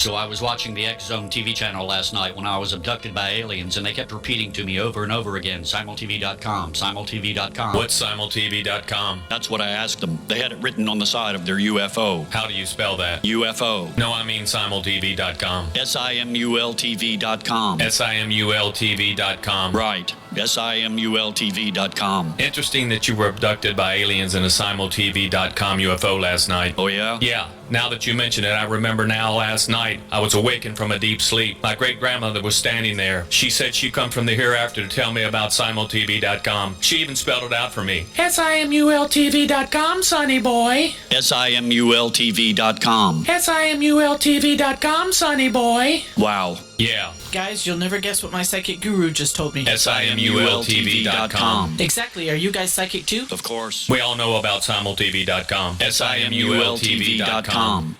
So I was watching the X Zone TV channel last night when I was abducted by aliens, and they kept repeating to me over and over again, simultv.com, simultv.com. What's simultv.com? That's what I asked them. They had it written on the side of their UFO. How do you spell that? UFO. No, I mean simultv.com. simultv.com. simultv.com. Right. simultv.com. Interesting that you were abducted by aliens in a simultv.com UFO last night. Oh, yeah? Yeah. Now that you mention it, I remember now last night I was awakened from a deep sleep. My great-grandmother was standing there. She said she'd come from the hereafter to tell me about simultv.com. She even spelled it out for me. simultv.com, sonny boy. simultv.com. simultv.com, sonny boy. Wow. Yeah. Guys, you'll never guess what my psychic guru just told me. simultv.com. Exactly. Are you guys psychic too? Of course. We all know about simultv.com. simultv.com.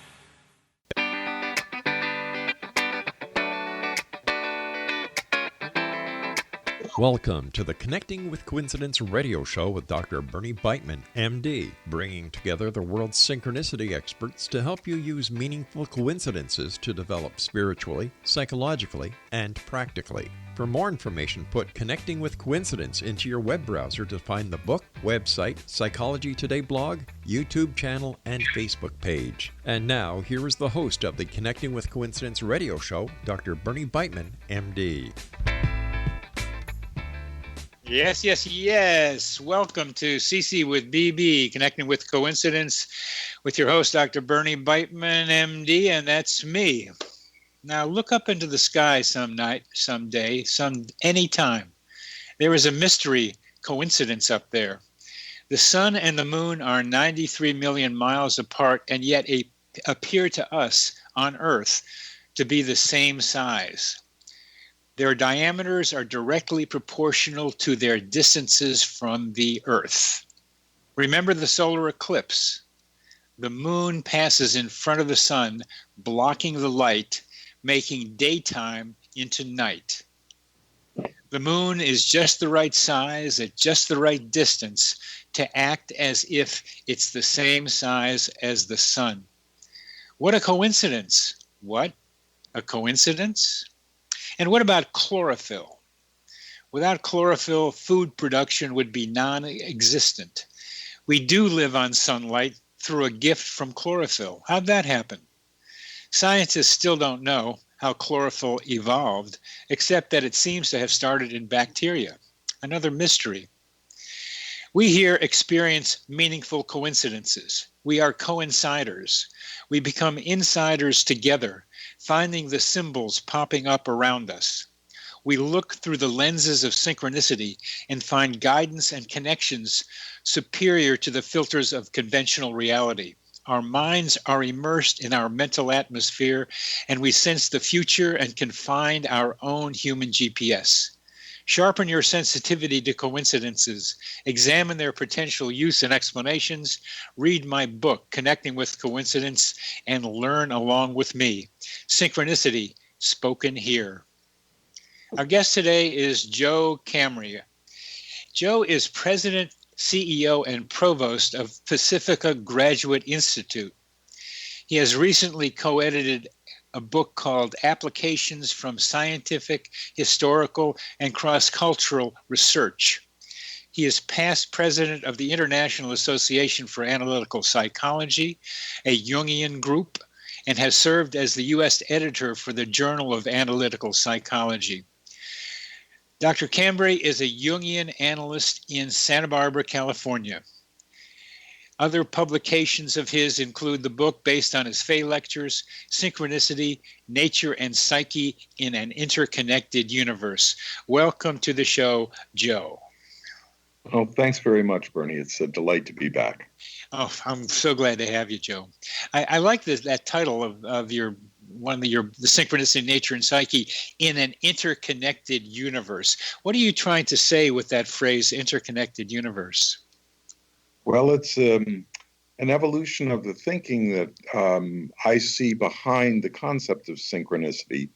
Welcome to the Connecting with Coincidence radio show with Dr. Bernie Beitman, MD, bringing together the world's synchronicity experts to help you use meaningful coincidences to develop spiritually, psychologically, and practically. For more information, put Connecting with Coincidence into your web browser to find the book, website, Psychology Today blog, YouTube channel, and Facebook page. And now, here is the host of the Connecting with Coincidence radio show, Dr. Bernie Beitman, MD. Yes. Welcome to CC with BB, Connecting with Coincidence, with your host, Dr. Bernie Beitman, MD, and that's me. Now, look up into the sky some night, someday, anytime. There is a mystery coincidence up there. The sun and the moon are 93 million miles apart, and yet appear to us on Earth to be the same size. Their diameters are directly proportional to their distances from the Earth. Remember the solar eclipse. The moon passes in front of the sun, blocking the light, making daytime into night. The moon is just the right size at just the right distance to act as if it's the same size as the sun. What a coincidence. What? A coincidence? And what about chlorophyll? Without chlorophyll, food production would be non-existent. We do live on sunlight through a gift from chlorophyll. How'd that happen? Scientists still don't know how chlorophyll evolved, except that it seems to have started in bacteria. Another mystery. We here experience meaningful coincidences. We are coinciders. We become insiders together, finding the symbols popping up around us. We look through the lenses of synchronicity and find guidance and connections superior to the filters of conventional reality. Our minds are immersed in our mental atmosphere, and we sense the future and can find our own human GPS. Sharpen your sensitivity to coincidences, examine their potential use and explanations, read my book, Connecting with Coincidence, and learn along with me. Synchronicity, spoken here. Our guest today is Joe Cambray. Joe is President, CEO, and Provost of Pacifica Graduate Institute. He has recently co-edited a book called Applications from Scientific, Historical, and Cross-Cultural Research. He is past president of the International Association for Analytical Psychology, a Jungian group, and has served as the U.S. editor for the Journal of Analytical Psychology. Dr. Cambray is a Jungian analyst in Santa Barbara, California. Other publications of his include the book based on his Fay Lectures, Synchronicity, Nature and Psyche in an Interconnected Universe. Welcome to the show, Joe. Oh, thanks very much, Bernie. It's a delight to be back. Oh, I'm so glad to have you, Joe. I like that title of the Synchronicity, Nature and Psyche in an Interconnected Universe. What are you trying to say with that phrase, interconnected universe? Well, it's an evolution of the thinking that I see behind the concept of synchronicity.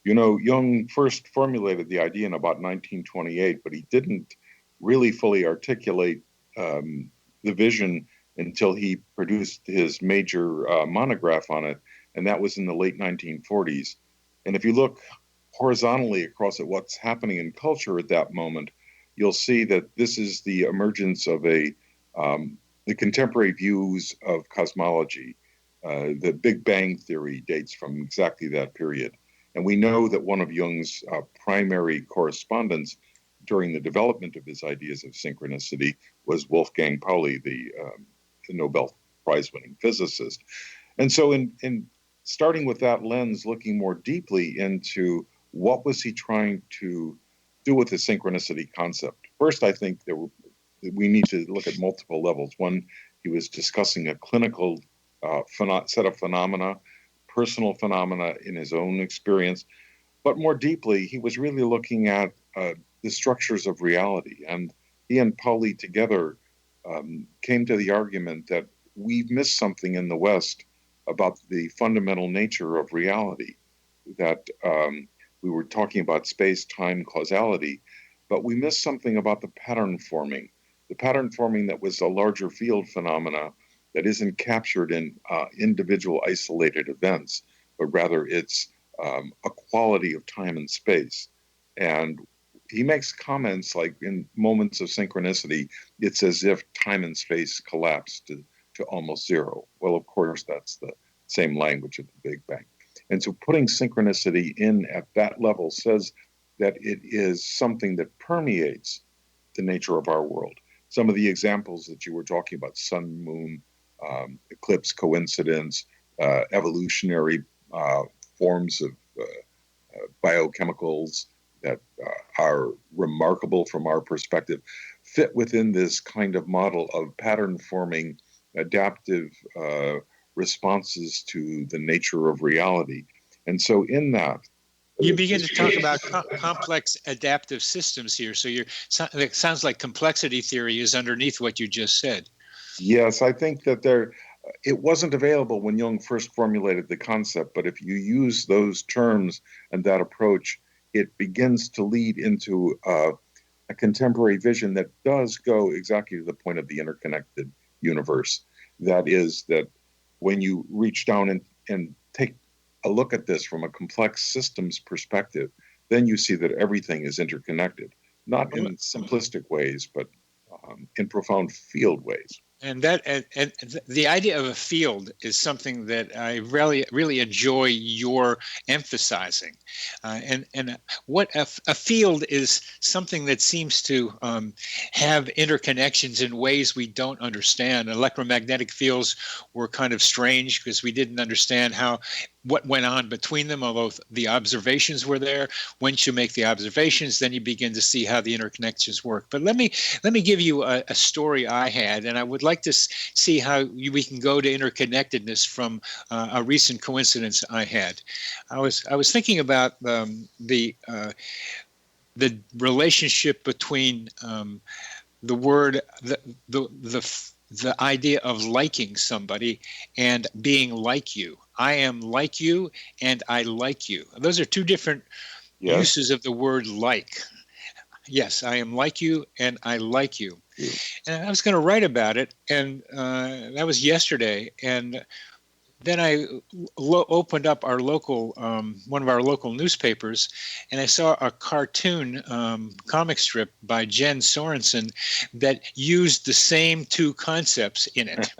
You know, Jung first formulated the idea in about 1928, but he didn't really fully articulate the vision until he produced his major monograph on it and that was in the late 1940s. And if you look horizontally across at what's happening in culture at that moment, you'll see that this is the emergence of the contemporary views of cosmology. The Big Bang Theory dates from exactly that period. And we know that one of Jung's primary correspondents during the development of his ideas of synchronicity was Wolfgang Pauli, the Nobel Prize-winning physicist. And so in starting with that lens, looking more deeply into what was he trying to do with the synchronicity concept. First, I think we need to look at multiple levels. One, he was discussing a clinical set of phenomena, personal phenomena in his own experience. But more deeply, he was really looking at the structures of reality. And he and Pauli together came to the argument that we've missed something in the West about the fundamental nature of reality, that we were talking about space-time causality, but we missed something about the pattern forming that was a larger field phenomena that isn't captured in individual isolated events, but rather it's a quality of time and space. And he makes comments like, in moments of synchronicity, it's as if time and space collapsed to almost zero. Well, of course, that's the same language of the Big Bang. And so putting synchronicity in at that level says that it is something that permeates the nature of our world. Some of the examples that you were talking about, sun, moon, eclipse, coincidence, evolutionary forms of biochemicals that are remarkable from our perspective, fit within this kind of model of pattern forming adaptive responses to the nature of reality. And so in that, you begin to talk about complex adaptive systems here. So it sounds like complexity theory is underneath what you just said. Yes, I think that it wasn't available when Jung first formulated the concept, but if you use those terms and that approach, it begins to lead into a contemporary vision that does go exactly to the point of the interconnected universe. That is, that when you reach down and take a look at this from a complex systems perspective, then you see that everything is interconnected, not in simplistic ways, but in profound field ways. And the idea of a field is something that I really enjoy your emphasizing. And what a field is something that seems to have interconnections in ways we don't understand. Electromagnetic fields were kind of strange because we didn't understand what went on between them, although the observations were there. Once you make the observations, then you begin to see how the interconnections work. But let me give you a story I had, and I would like to see how we can go to interconnectedness from a recent coincidence I had. I was thinking about the relationship between the word the idea of liking somebody and being like you. I am like you and I like you. Those are two different uses of the word like. Yes, I am like you and I like you. Yeah. And I was going to write about it, and that was yesterday. And then I opened up our local, one of our local newspapers, and I saw a cartoon comic strip by Jen Sorensen that used the same two concepts in it.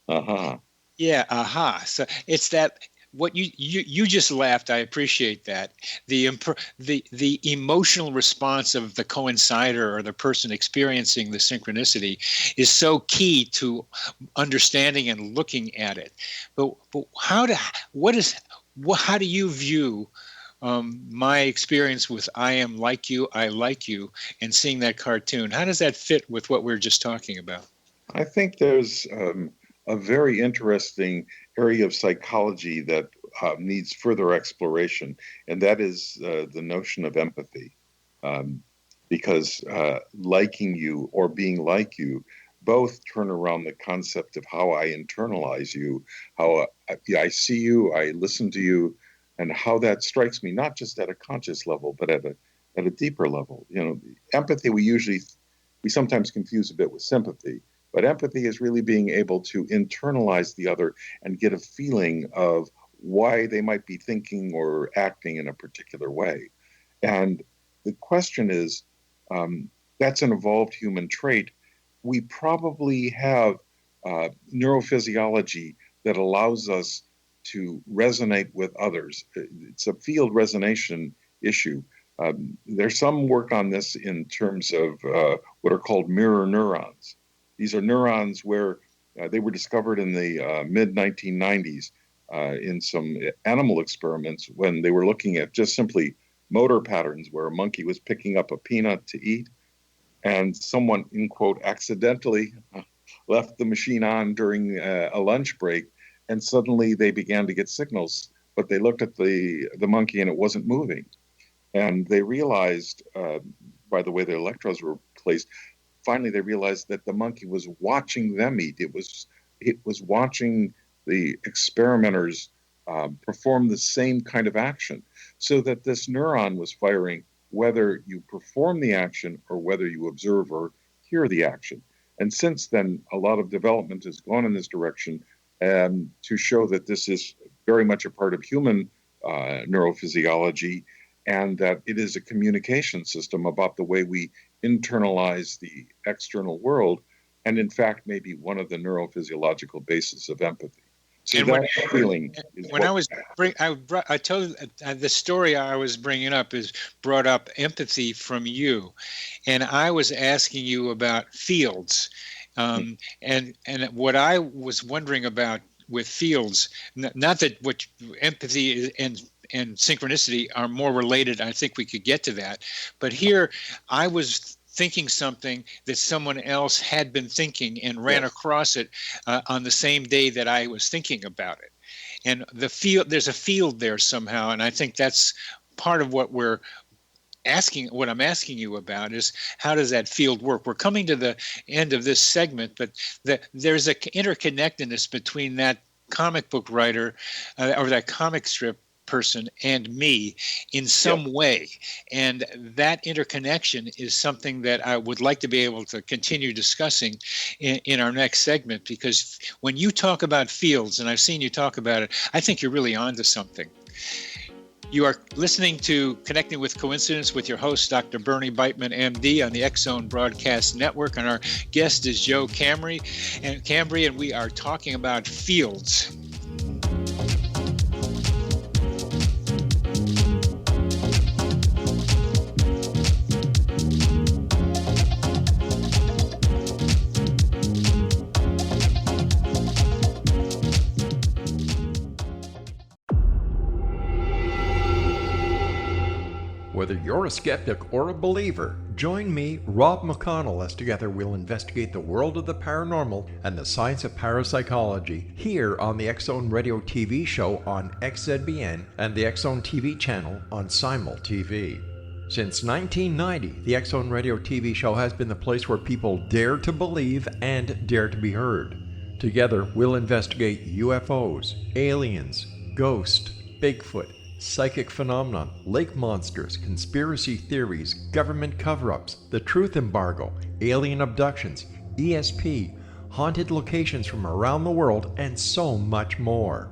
Uh-huh. Yeah, aha. So it's that what you just laughed. I appreciate that. The emotional response of the coincider or the person experiencing the synchronicity is so key to understanding and looking at it. But how do you view my experience with I am like you, I like you, and seeing that cartoon? How does that fit with what we're just talking about? I think there's a very interesting area of psychology that needs further exploration, and that is the notion of empathy. Because liking you or being like you both turn around the concept of how I internalize you, how I see you, I listen to you, and how that strikes me, not just at a conscious level, but at a deeper level. You know, empathy we sometimes confuse a bit with sympathy. But empathy is really being able to internalize the other and get a feeling of why they might be thinking or acting in a particular way. And the question is, that's an evolved human trait. We probably have neurophysiology that allows us to resonate with others. It's a field resonation issue. There's some work on this in terms of what are called mirror neurons. These are neurons where they were discovered in the mid-1990s in some animal experiments when they were looking at just simply motor patterns where a monkey was picking up a peanut to eat, and someone, in quote, accidentally left the machine on during a lunch break, and suddenly they began to get signals, but they looked at the monkey and it wasn't moving. And they realized, by the way the electrodes were placed, finally they realized that the monkey was watching them eat. It was watching the experimenters perform the same kind of action, so that this neuron was firing whether you perform the action or whether you observe or hear the action. And since then, a lot of development has gone in this direction to show that this is very much a part of human neurophysiology, and that it is a communication system about the way we internalize the external world, and in fact, maybe one of the neurophysiological bases of empathy. So that feeling is when I told the story I was bringing up is brought up empathy from you, and I was asking you about fields, and what I was wondering about with fields, not that what empathy and synchronicity are more related. I think we could get to that, but here I was thinking something that someone else had been thinking and ran across it on the same day that I was thinking about it. And there's a field there somehow. And I think that's part of what what I'm asking you about is, how does that field work? We're coming to the end of this segment, but there's an interconnectedness between that comic book writer or that comic strip person and me in some way, and that interconnection is something that I would like to be able to continue discussing in our next segment, because when you talk about fields, and I've seen you talk about it, I think you're really onto something. You are listening to Connecting with Coincidence with your host, Dr. Bernie Beitman, MD, on the X-Zone Broadcast Network, and our guest is Joe Cambray, and we are talking about fields. Whether you're a skeptic or a believer, join me, Rob McConnell, as together we'll investigate the world of the paranormal and the science of parapsychology here on the X-Zone Radio TV show on XZBN and the X-Zone TV channel on Simul TV. Since 1990, the X-Zone Radio TV show has been the place where people dare to believe and dare to be heard. Together, we'll investigate UFOs, aliens, ghosts, Bigfoot, psychic phenomenon, lake monsters, conspiracy theories, government cover-ups, the truth embargo, alien abductions, ESP, haunted locations from around the world, and so much more.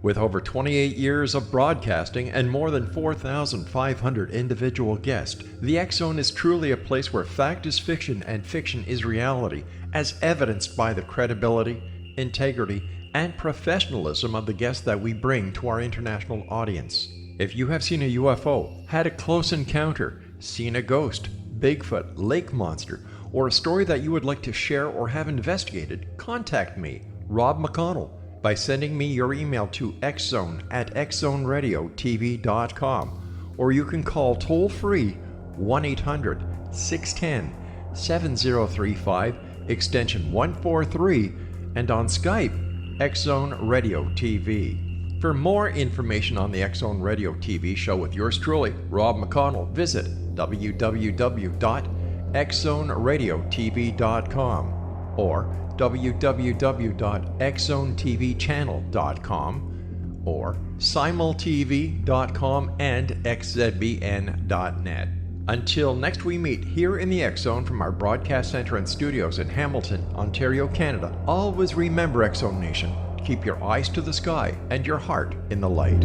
With over 28 years of broadcasting and more than 4,500 individual guests, the X-Zone is truly a place where fact is fiction and fiction is reality, as evidenced by the credibility, integrity, and professionalism of the guests that we bring to our international audience. If you have seen a UFO, had a close encounter, seen a ghost, Bigfoot, lake monster, or a story that you would like to share or have investigated, contact me, Rob McConnell, by sending me your email to xzone@xzoneradiotv.com, or you can call toll-free 1-800-610-7035, extension 143, and on Skype, X-Zone Radio TV. For more information on the X-Zone Radio TV show with yours truly, Rob McConnell, visit www.xzoneradiotv.com or www.xzonetvchannel.com or simultv.com and xzbn.net. Until next we meet here in the X Zone from our broadcast center and studios in Hamilton, Ontario, Canada, always remember, X Zone Nation, keep your eyes to the sky and your heart in the light.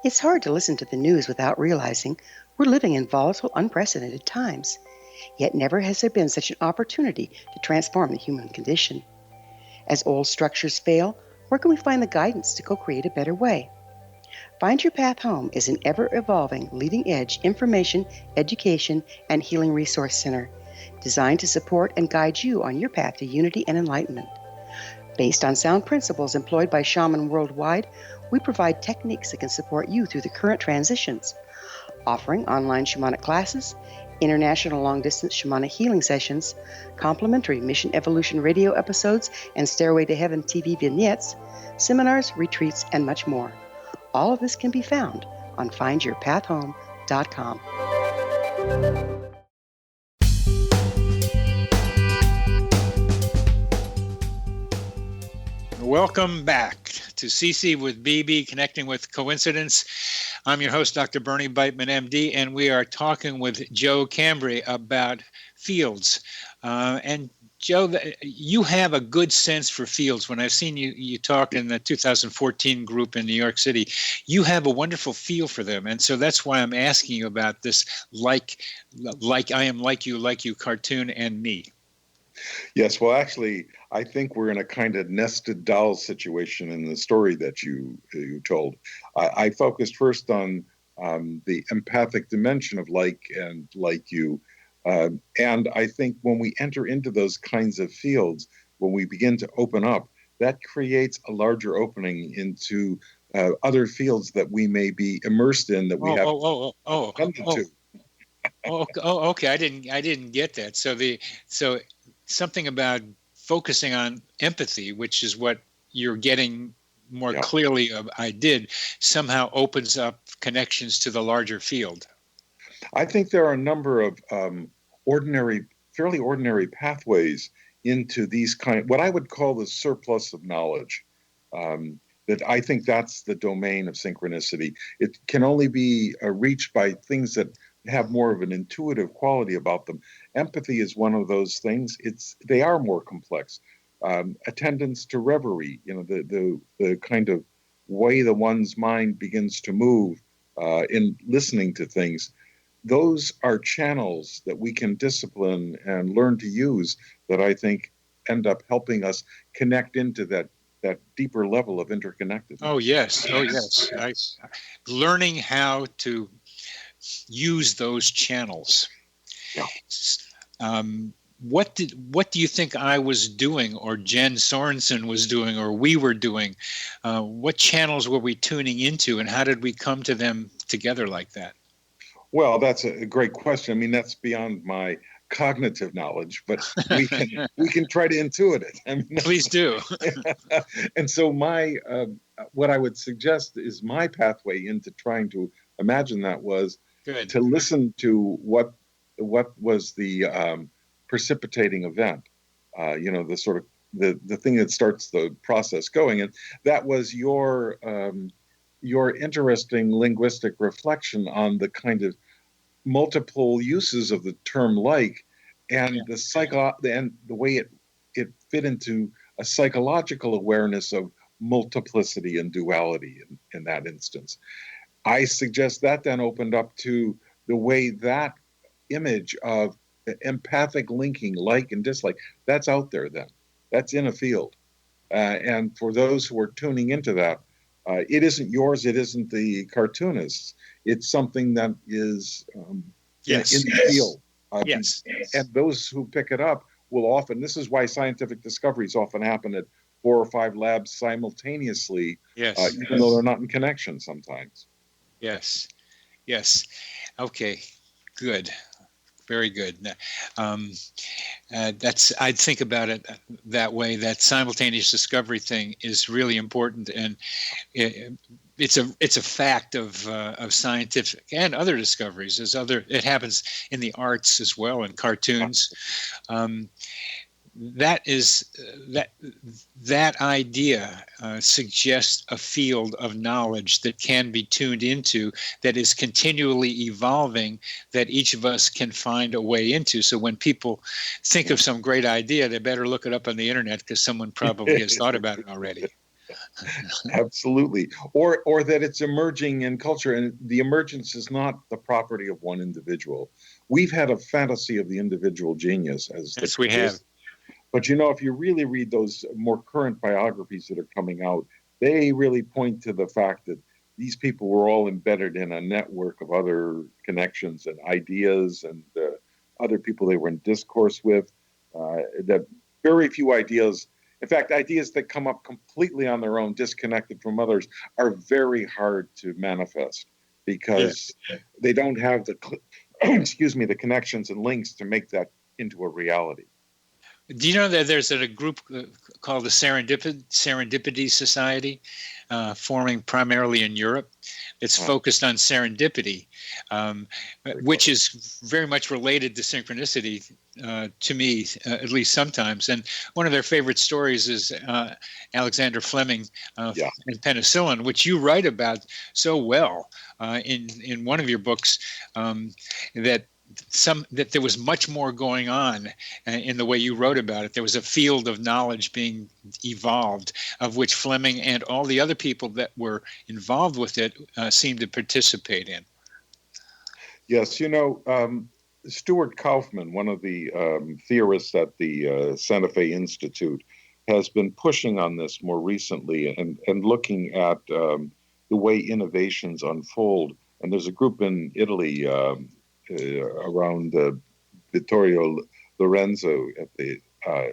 It's hard to listen to the news without realizing we're living in volatile, unprecedented times. Yet never has there been such an opportunity to transform the human condition. As old structures fail, where can we find the guidance to co-create a better way? Find Your Path Home is an ever-evolving, leading-edge information, education, and healing resource center designed to support and guide you on your path to unity and enlightenment. Based on sound principles employed by shamans worldwide, we provide techniques that can support you through the current transitions, offering online shamanic classes, international long-distance shamanic healing sessions, complimentary Mission Evolution radio episodes and Stairway to Heaven TV vignettes, seminars, retreats, and much more. All of this can be found on findyourpathhome.com. Welcome back to CC with BB, Connecting with Coincidence. I'm your host, Dr. Bernie Beitman, MD, and we are talking with Joe Cambray about fields. And Joe, you have a good sense for fields. When I've seen you talk in the 2014 group in New York City, you have a wonderful feel for them. And so that's why I'm asking you about this like I am like you cartoon and me. Yes, well, actually, I think we're in a kind of nested doll situation in the story that you told. I focused first on the empathic dimension of like and like you. And I think when we enter into those kinds of fields, when we begin to open up, that creates a larger opening into other fields that we may be immersed in that we have tended to. Okay. I didn't get that. So something about focusing on empathy, which is what you're getting more clearly I did, somehow opens up connections to the larger field. I think there are a number of fairly ordinary pathways into these what I would call the surplus of knowledge. That I think that's the domain of synchronicity. It can only be reached by things that have more of an intuitive quality about them. Empathy is one of those things. They are more complex. Attendance to reverie, the kind of way the one's mind begins to move in listening to things. Those are channels that we can discipline and learn to use that I think end up helping us connect into that deeper level of interconnectedness. Oh yes. Learning how to use those channels. Yeah. What do you think I was doing, or Jen Sorensen was doing, or we were doing? What channels were we tuning into, and how did we come to them together like that? Well, that's a great question. I mean, that's beyond my cognitive knowledge, but we can try to intuit it. I mean, please do. And so what I would suggest is my pathway into trying to imagine that was to listen to what was the precipitating event, the sort of the thing that starts the process going, and that was your interesting linguistic reflection on the kind of multiple uses of the term like, and the way it fit into a psychological awareness of multiplicity and duality in that instance. I suggest that then opened up to the way that image of empathic linking, like and dislike, that's out there then. That's in a field. And for those who are tuning into that, it isn't yours, it isn't the cartoonist's. It's something that is in the field. And those who pick it up will often, this is why scientific discoveries often happen at 4 or 5 labs simultaneously, even though they're not in connection sometimes. Yes. Okay, good. Very good. I'd think about it that way. That simultaneous discovery thing is really important, and it's a fact of scientific and other discoveries. It happens in the arts as well, in cartoons. That idea suggests a field of knowledge that can be tuned into, that is continually evolving, that each of us can find a way into. So when people think of some great idea, they better look it up on the internet, because someone probably has thought about it already. Absolutely. Or that it's emerging in culture, and the emergence is not the property of one individual. We've had a fantasy of the individual genius. Yes, we have. But if you really read those more current biographies that are coming out, they really point to the fact that these people were all embedded in a network of other connections and ideas and other people they were in discourse with. That very few ideas, in fact, ideas that come up completely on their own, disconnected from others, are very hard to manifest, because they don't have the the connections and links to make that into a reality. Do you know that there's a group called the Serendipity Society, forming primarily in Europe? It's focused on serendipity, which is very much related to synchronicity to me, at least sometimes. And one of their favorite stories is Alexander Fleming and penicillin, which you write about so well in one of your books, that there was much more going on in the way you wrote about it. There was a field of knowledge being evolved, of which Fleming and all the other people that were involved with it seemed to participate in. Yes, Stuart Kaufman, one of the theorists at the Santa Fe Institute, has been pushing on this more recently and looking at the way innovations unfold. And there's a group in Italy around Vittorio Lorenzo at the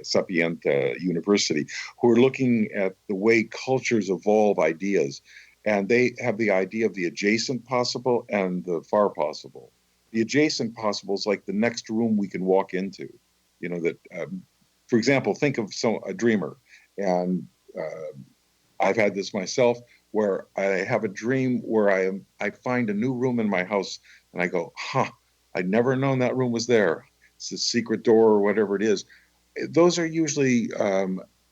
Sapienza University, who are looking at the way cultures evolve ideas. And they have the idea of the adjacent possible and the far possible. The adjacent possible is like the next room we can walk into. For example, think of a dreamer. And I've had this myself, where I have a dream where I find a new room in my house, and I go, I'd never known that room was there. It's a secret door or whatever it is. Those are usually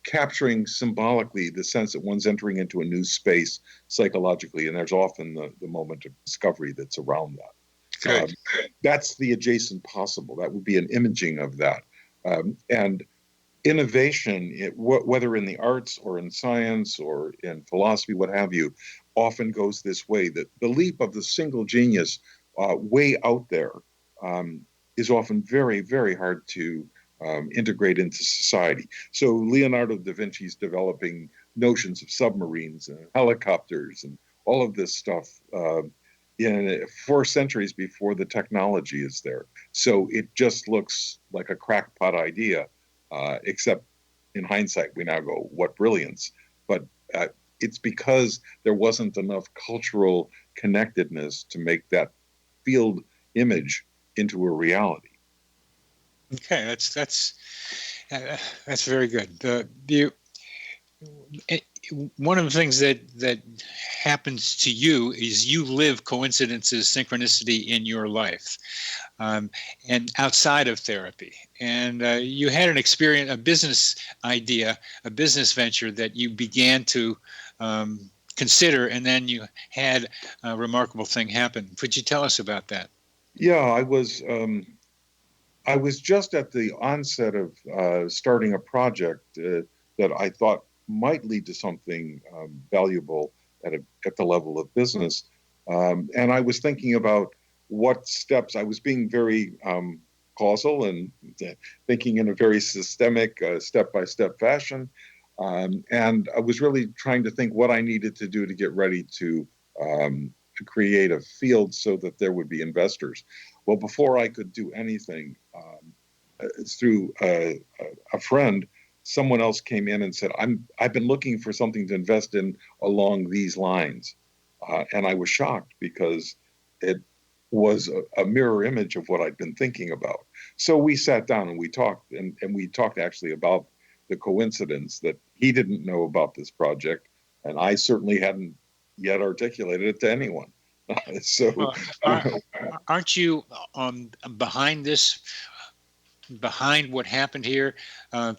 capturing symbolically the sense that one's entering into a new space psychologically, and there's often the moment of discovery that's around that. That's the adjacent possible. That would be an imaging of that. And innovation, whether in the arts or in science or in philosophy, what have you, often goes this way, that the leap of the single genius way out there is often very, very hard to integrate into society. So Leonardo da Vinci's developing notions of submarines and helicopters and all of this stuff in 4 centuries before the technology is there. So it just looks like a crackpot idea, except in hindsight, we now go, what brilliance. But it's because there wasn't enough cultural connectedness to make that field image into a reality. Okay, that's very good. One of the things that happens to you is you live coincidences, synchronicity in your life, and outside of therapy. And you had an experience, a business idea, a business venture that you began to consider, and then you had a remarkable thing happen. Could you tell us about that? Yeah, I was just at the onset of starting a project that I thought might lead to something valuable at the level of business. And I was thinking about what steps. I was being very causal and thinking in a very systemic, step-by-step fashion. And I was really trying to think what I needed to do to get ready to create a field so that there would be investors. Well, before I could do anything, through a friend, someone else came in and said, I've been looking for something to invest in along these lines. And I was shocked because it was a mirror image of what I'd been thinking about. So we sat down and we talked, and we talked actually about the coincidence that he didn't know about this project, and I certainly hadn't yet articulated it to anyone. So, aren't you behind this? Behind what happened here,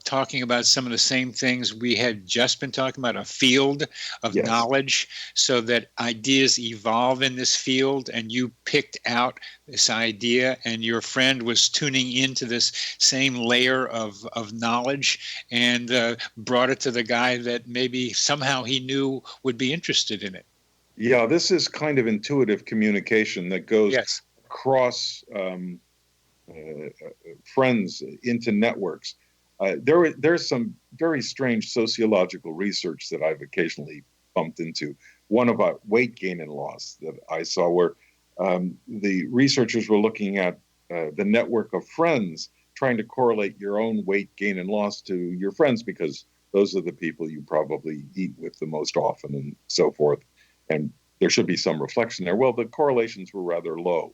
talking about some of the same things we had just been talking about, a field of yes. knowledge, so that ideas evolve in this field, and you picked out this idea, and your friend was tuning into this same layer of knowledge and brought it to the guy that maybe somehow he knew would be interested in it. Yeah, this is kind of intuitive communication that goes yes. across friends into networks. There's some very strange sociological research that I've occasionally bumped into. One about weight gain and loss that I saw, where the researchers were looking at the network of friends, trying to correlate your own weight gain and loss to your friends, because those are the people you probably eat with the most often and so forth. And there should be some reflection there. Well, the correlations were rather low.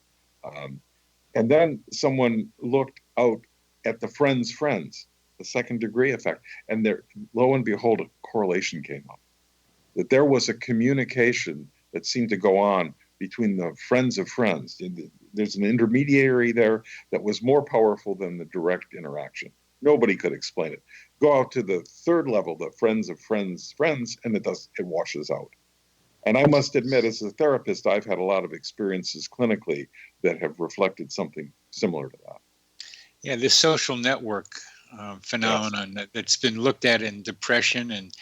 And then someone looked out at the friends, the second degree effect, and there, lo and behold, a correlation came up. That there was a communication that seemed to go on between the friends of friends. There's an intermediary there that was more powerful than the direct interaction. Nobody could explain it. Go out to the third level, the friends of friends, and it washes out. And I must admit, as a therapist, I've had a lot of experiences clinically that have reflected something similar to that. Yeah, this social network phenomenon that's been looked at in depression and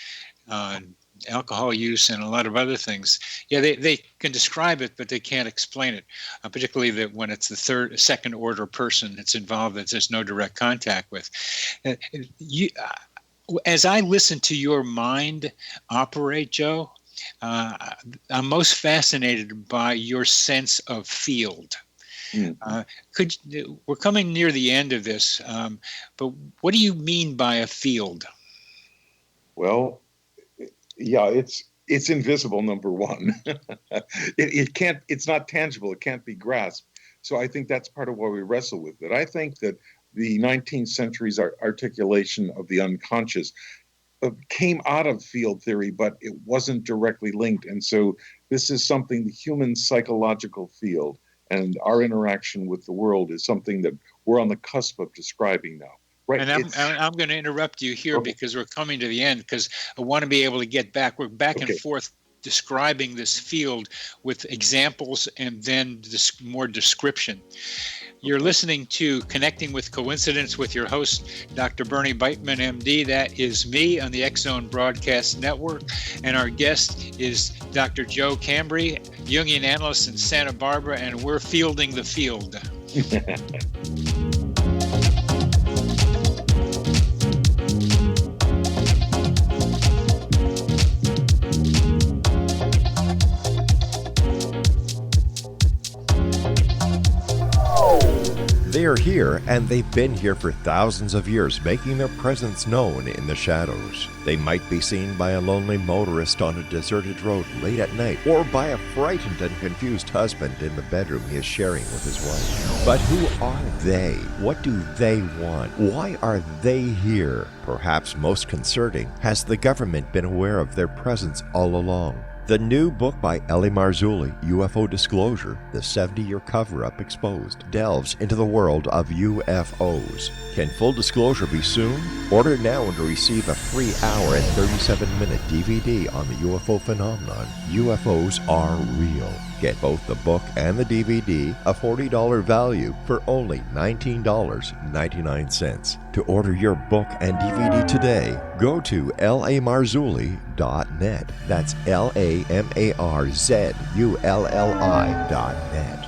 alcohol use and a lot of other things. Yeah, they can describe it, but they can't explain it, particularly that when it's the second order person that's involved that there's no direct contact with. As I listen to your mind operate, Joe, I'm most fascinated by your sense of field. We're coming near the end of this, but what do you mean by a field? Well, yeah, it's invisible, number one. It's not tangible. It can't be grasped. So I think that's part of why we wrestle with it. I think that the 19th century's articulation of the unconscious came out of field theory, but it wasn't directly linked. And so this is something, the human psychological field and our interaction with the world is something that we're on the cusp of describing now. Right. And I'm going to interrupt you here because we're coming to the end, because I want to be able to get back. We're back and forth describing this field with examples and then more description. You're listening to Connecting with Coincidence with your host, Dr. Bernie Beitman, MD. That is me on the X-Zone Broadcast Network. And our guest is Dr. Joe Cambray, Jungian analyst in Santa Barbara, and we're fielding the field. They are here, and they've been here for thousands of years, making their presence known in the shadows. They might be seen by a lonely motorist on a deserted road late at night, or by a frightened and confused husband in the bedroom he is sharing with his wife. But who are they? What do they want? Why are they here? Perhaps most concerning, has the government been aware of their presence all along? The new book by L.A. Marzulli, UFO Disclosure, the 70-year cover-up exposed, delves into the world of UFOs. Can full disclosure be soon? Order now and receive a free hour and 37-minute DVD on the UFO phenomenon. UFOs are real. Get both the book and the DVD, a $40 value, for only $19.99. To order your book and DVD today, go to lamarzulli.net. That's LAMARZULLI.net.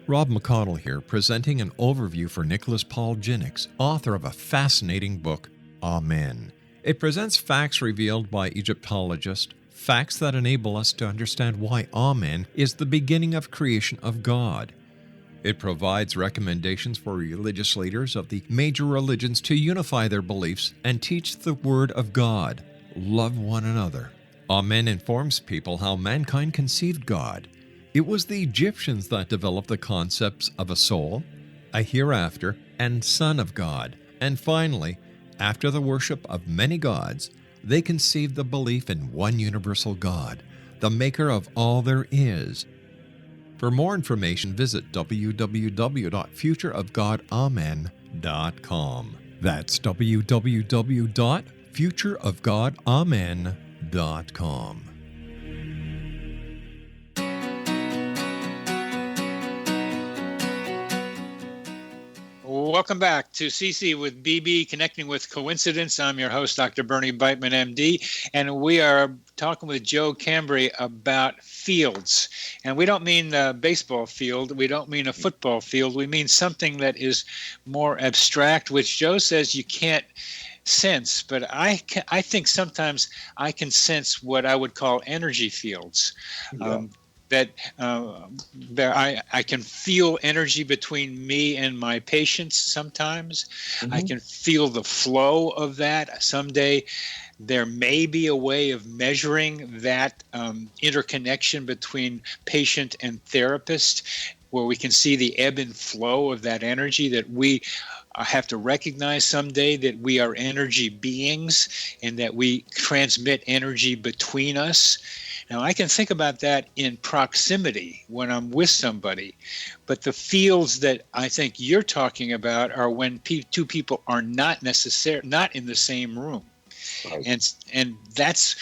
Rob McConnell here, presenting an overview for Nicholas Paul Jennings, author of a fascinating book, Amen. It presents facts revealed by Egyptologists, facts that enable us to understand why Amen is the beginning of creation of God. It provides recommendations for religious leaders of the major religions to unify their beliefs and teach the Word of God. Love one another. Amen informs people how mankind conceived God. It was the Egyptians that developed the concepts of a soul, a hereafter, and Son of God. And finally, after the worship of many gods, they conceived the belief in one universal God, the maker of all there is. For more information, visit www.futureofgodamen.com. That's www.futureofgodamen.com. Welcome back to CC with BB, Connecting with Coincidence. I'm your host, Dr. Bernie Beitman, MD, and we are talking with Joe Cambray about fields. And we don't mean a baseball field. We don't mean a football field. We mean something that is more abstract, which Joe says you can't sense. But I think sometimes I can sense what I would call energy fields. Yeah. I can feel energy between me and my patients sometimes. Mm-hmm. I can feel the flow of that. Someday there may be a way of measuring that interconnection between patient and therapist, where we can see the ebb and flow of that energy, that we have to recognize someday that we are energy beings and that we transmit energy between us. Now, I can think about that in proximity when I'm with somebody, but the fields that I think you're talking about are when two people are not in the same room. Right. And that's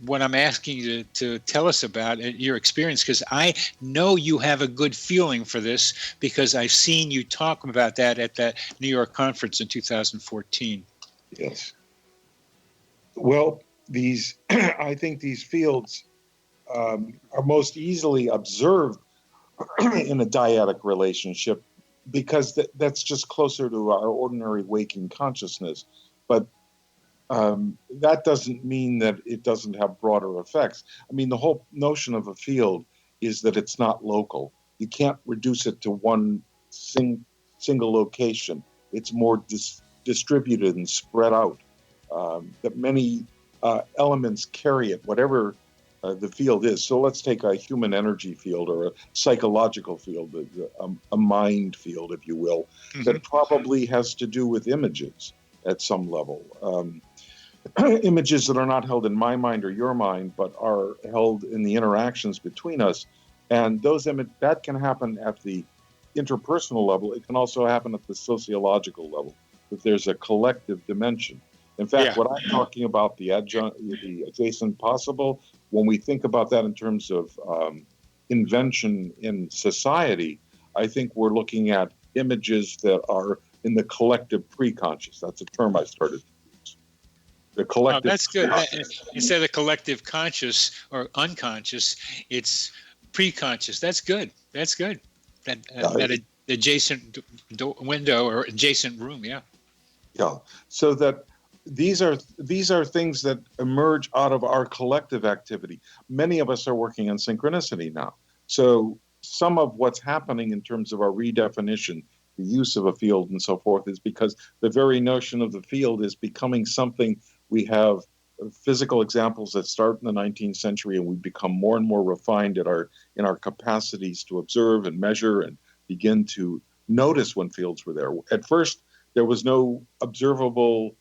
what I'm asking you to tell us about your experience, because I know you have a good feeling for this because I've seen you talk about that at that New York conference in 2014. Yes. Well, I think these fields are most easily observed in a dyadic relationship because that's just closer to our ordinary waking consciousness. But that doesn't mean that it doesn't have broader effects. I mean, the whole notion of a field is that it's not local. You can't reduce it to one single location. It's more distributed and spread out. That many elements carry it, whatever the field is. So let's take a human energy field or a psychological field, a mind field, if you will, mm-hmm. that probably has to do with images at some level. Images that are not held in my mind or your mind, but are held in the interactions between us. And that can happen at the interpersonal level. It can also happen at the sociological level, that there's a collective dimension. In fact, What I'm talking about, the adjacent possible, when we think about that in terms of invention in society, I think we're looking at images that are in the collective pre-conscious. That's a term I started to use. The collective. Oh, that's good. Instead of collective conscious or unconscious, it's pre-conscious. That's good. That's good. That adjacent window or adjacent room. Yeah. Yeah. So that. These are things that emerge out of our collective activity. Many of us are working on synchronicity now. So some of what's happening in terms of our redefinition, the use of a field and so forth, is because the very notion of the field is becoming something. We have physical examples that start in the 19th century, and we become more and more refined in our capacities to observe and measure and begin to notice when fields were there. At first, there was no observable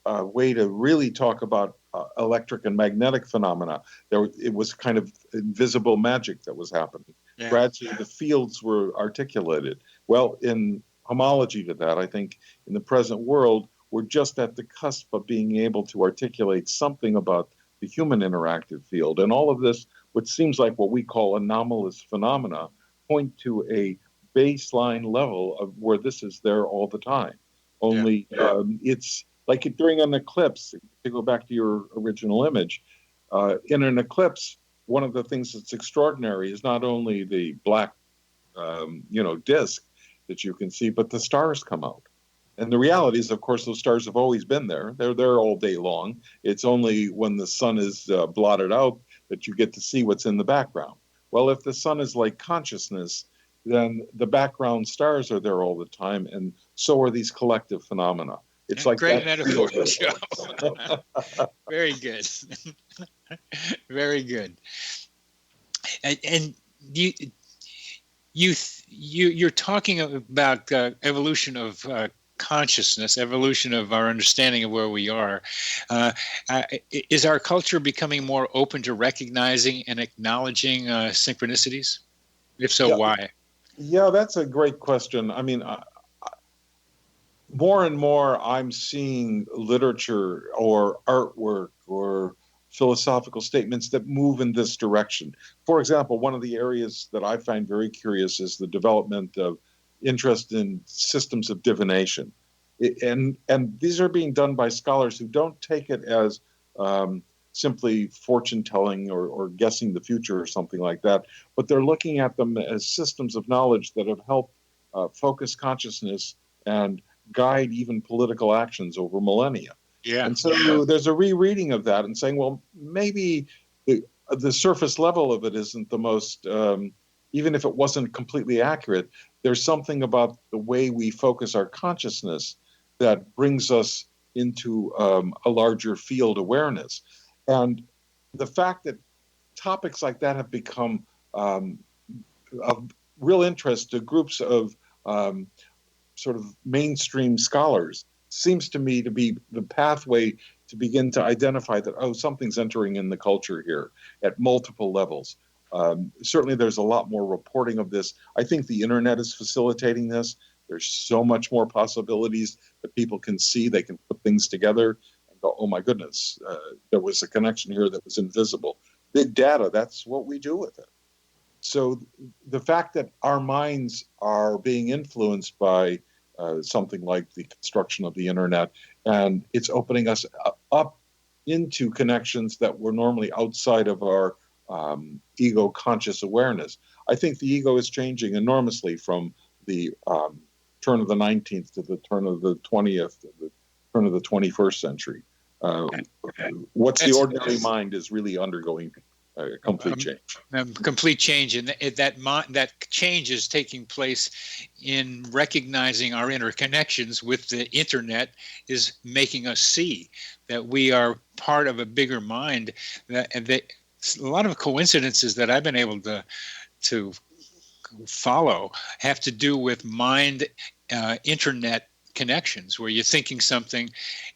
way to really talk about electric and magnetic phenomena. It was kind of invisible magic that was happening. Yeah. Gradually, the fields were articulated. Well, in homology to that, I think in the present world, we're just at the cusp of being able to articulate something about the human interactive field. And all of this, what seems like what we call anomalous phenomena, point to a baseline level of where this is there all the time. Only it's like during an eclipse, to go back to your original image, in an eclipse, one of the things that's extraordinary is not only the black, disk that you can see, but the stars come out. And the reality is, of course, those stars have always been there. They're there all day long. It's only when the sun is blotted out that you get to see what's in the background. Well, if the sun is like consciousness, then the background stars are there all the time, and so are these collective phenomena. It's like great metaphor, Joe. Very good. Very good. And you're talking about evolution of consciousness, evolution of our understanding of where we are. Is our culture becoming more open to recognizing and acknowledging synchronicities? If so, why? Yeah, that's a great question. I mean, more and more I'm seeing literature or artwork or philosophical statements that move in this direction. For example, one of the areas that I find very curious is the development of interest in systems of divination. And these are being done by scholars who don't take it as simply fortune telling or guessing the future or something like that, but they're looking at them as systems of knowledge that have helped focus consciousness and guide even political actions over millennia. Yeah. And so there's a rereading of that and saying, well, maybe the surface level of it isn't the most, even if it wasn't completely accurate, there's something about the way we focus our consciousness that brings us into a larger field awareness. And the fact that topics like that have become of real interest to groups of sort of mainstream scholars seems to me to be the pathway to begin to identify that, oh, something's entering in the culture here at multiple levels. Certainly there's a lot more reporting of this. I think the internet is facilitating this. There's so much more possibilities that people can see. They can put things together and go, oh my goodness, there was a connection here that was invisible. Big data, that's what we do with it. So the fact that our minds are being influenced by something like the construction of the internet, and it's opening us up into connections that were normally outside of our ego conscious awareness. I think the ego is changing enormously from the turn of the 19th to the turn of the 20th, to the turn of the 21st century. What's the ordinary mind is really undergoing complete change. Complete change, and that change is taking place in recognizing our interconnections with the internet is making us see that we are part of a bigger mind. That a lot of coincidences that I've been able to follow have to do with mind internet connections, where you're thinking something